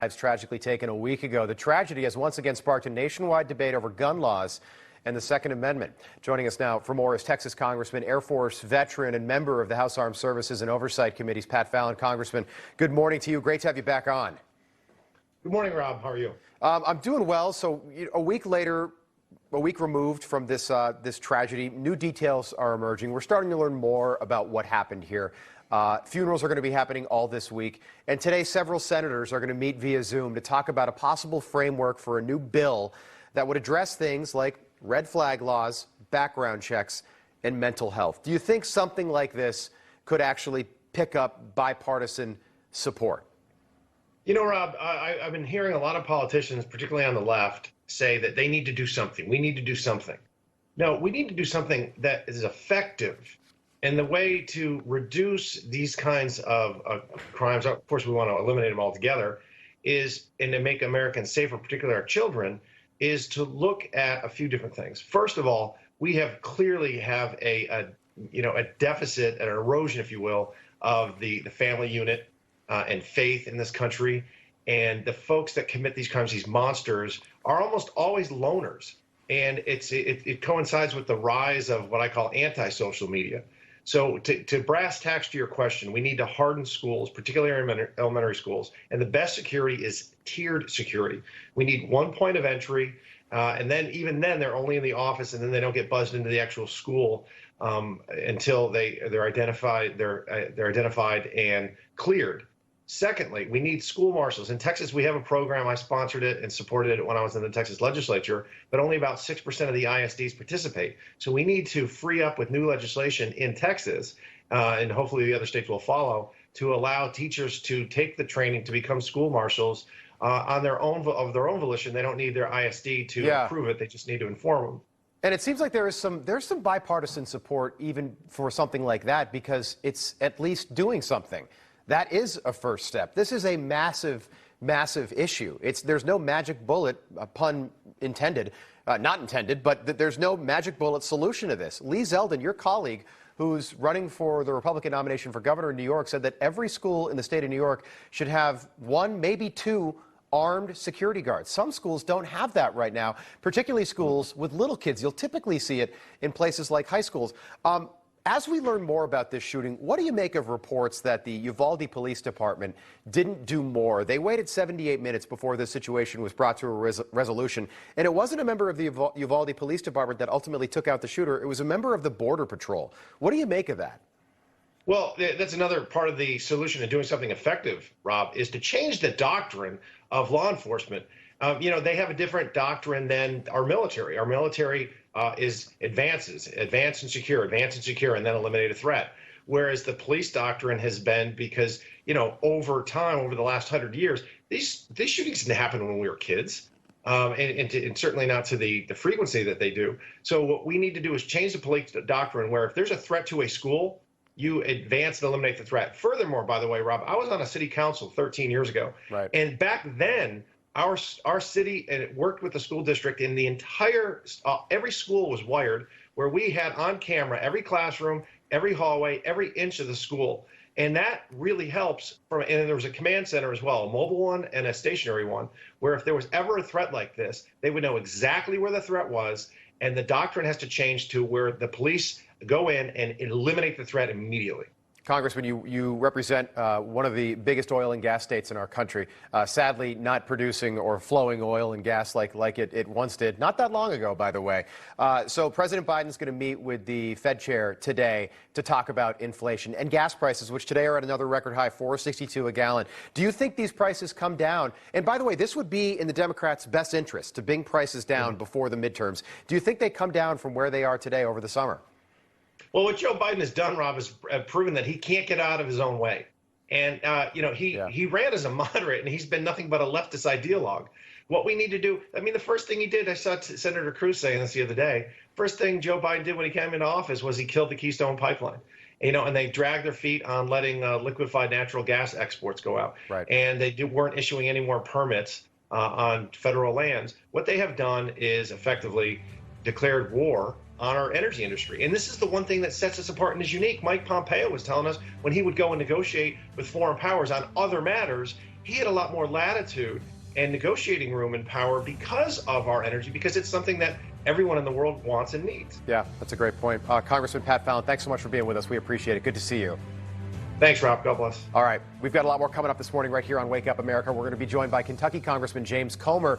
Lives tragically taken a week ago. The tragedy has once again sparked a nationwide debate over gun laws and the Second Amendment. Joining us now for more is Texas Congressman, Air Force veteran, and member of the House Armed Services and Oversight Committees, Pat Fallon. Congressman, good morning to you. Great to have you back on. Good morning, Rob. How are you? I'm doing well. So a week later, a week removed from this tragedy, new details are emerging. We're starting to learn more about what happened here. Funerals are going to be happening all this week. And today, several senators are going to meet via Zoom to talk about a possible framework for a new bill that would address things like red flag laws, background checks, and mental health. Do you think something like this could actually pick up bipartisan support? You know, Rob, I've been hearing a lot of politicians, particularly on the left, say that they need to do something. We need to do something. No, we need to do something that is effective. And the way to reduce these kinds of crimes, of course, we want to eliminate them altogether, and to make Americans safer, particularly our children, is to look at a few different things. First of all, we clearly have a deficit, an erosion, if you will, of the family unit and faith in this country. And the folks that commit these crimes, these monsters, are almost always loners. And it coincides with the rise of what I call anti-social media. So to brass tacks to your question, we need to harden schools, particularly elementary schools. And the best security is tiered security. We need one point of entry. And then even then, they're only in the office, and then they don't get buzzed into the actual school until they're identified and cleared. Secondly, we need school marshals. In Texas, we have a program. I sponsored it and supported it when I was in the Texas legislature, but only about 6% of the ISDs participate. So we need to free up with new legislation in Texas, and hopefully the other states will follow, to allow teachers to take the training to become school marshals on their own volition. They don't need their ISD to approve it. They just need to inform them. And it seems like there's some bipartisan support even for something like that, because it's at least doing something. That is a first step. This is a massive, massive issue. There's no magic bullet, pun intended, not intended, but there's no magic bullet solution to this. Lee Zeldin, your colleague, who's running for the Republican nomination for governor in New York, said that every school in the state of New York should have one, maybe two armed security guards. Some schools don't have that right now, particularly schools with little kids. You'll typically see it in places like high schools. As we learn more about this shooting, what do you make of reports that the Uvalde Police Department didn't do more? They waited 78 minutes before this situation was brought to a resolution. And it wasn't a member of the Uvalde Police Department that ultimately took out the shooter. It was a member of the Border Patrol. What do you make of that? Well, that's another part of the solution to doing something effective, Rob, is to change the doctrine of law enforcement. They have a different doctrine than our military. Our military is advance and secure, and then eliminate a threat. Whereas the police doctrine has been, because, over time, over the last 100 years, these shootings didn't happen when we were kids. And certainly not to the frequency that they do. So what we need to do is change the police doctrine, where if there's a threat to a school, you advance and eliminate the threat. Furthermore, by the way, Rob, I was on a city council 13 years ago. Right. And back then, our city, and it worked with the school district, and the entire, every school was wired, where we had on camera every classroom, every hallway, every inch of the school. And that really helps. And there was a command center as well, a mobile one and a stationary one, where if there was ever a threat like this, they would know exactly where the threat was. And the doctrine has to change to where the police go in and eliminate the threat immediately. Congressman, you represent one of the biggest oil and gas states in our country, sadly not producing or flowing oil and gas like it once did, not that long ago, by the way. So President Biden's going to meet with the Fed chair today to talk about inflation and gas prices, which today are at another record high, $4.62 a gallon. Do you think these prices come down? And by the way, this would be in the Democrats' best interest to bring prices down before the midterms. Do you think they come down from where they are today over the summer? Well, what Joe Biden has done, Rob, is proven that he can't get out of his own way. And, he ran as a moderate, and he's been nothing but a leftist ideologue. What we need to do, the first thing he did, I saw Senator Cruz saying this the other day, first thing Joe Biden did when he came into office was he killed the Keystone Pipeline. And they dragged their feet on letting liquefied natural gas exports go out. Right. And they weren't issuing any more permits on federal lands. What they have done is effectively declared war on our energy industry. And this is the one thing that sets us apart and is unique. Mike Pompeo was telling us when he would go and negotiate with foreign powers on other matters, he had a lot more latitude and negotiating room and power because of our energy, because it's something that everyone in the world wants and needs. Yeah, that's a great point. Congressman Pat Fallon, thanks so much for being with us. We appreciate it. Good to see you. Thanks, Rob. God bless. All right, we've got a lot more coming up this morning right here on Wake Up America. We're going to be joined by Kentucky Congressman James Comer.